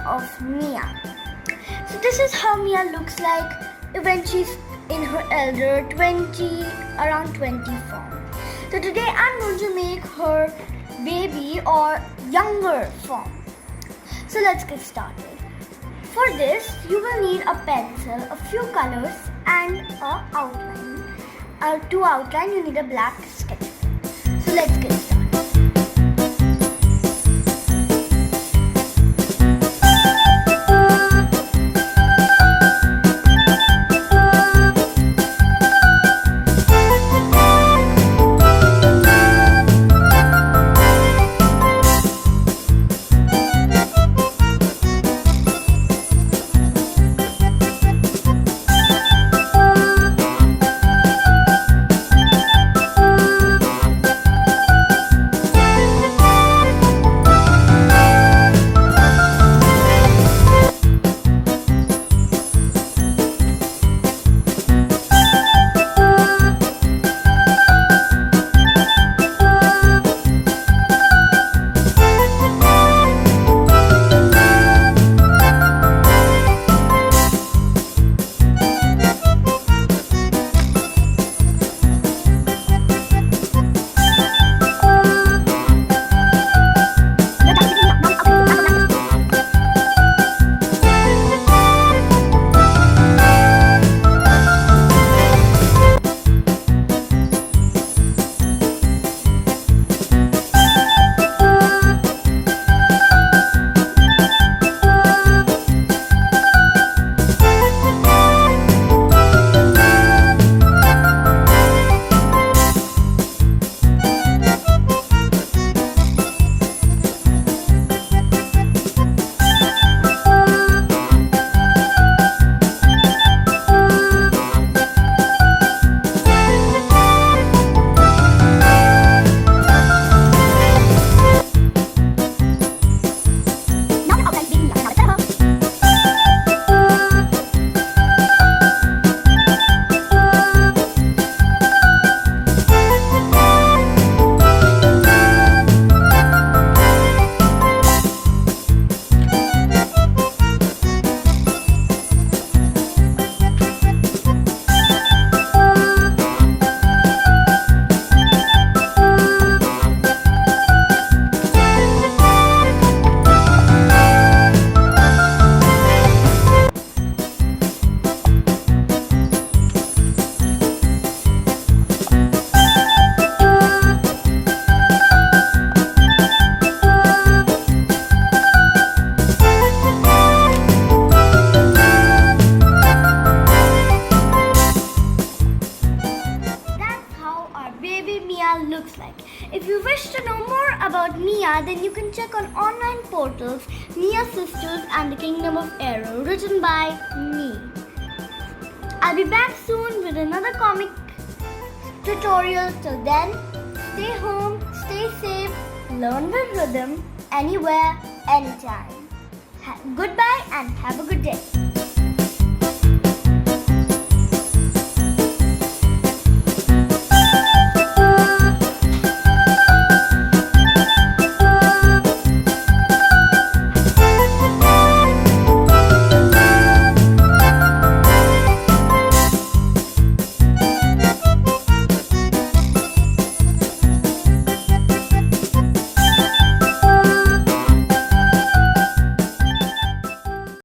of Mia. So this is how Mia looks like when she's in her elder around 20 form. So today I'm going to make her baby or younger form. So let's get started. For this, you will need a pencil, a few colors and a outline. To outline, you need a black sketch pen. So let's get started. Looks like. If you wish to know more about Mia, then you can check on online portals Mia Sisters and the Kingdom of Arrow, written by me. I'll be back soon with another comic tutorial. Till then, stay home, stay safe, learn with rhythm, anywhere, anytime. Goodbye and have a good day.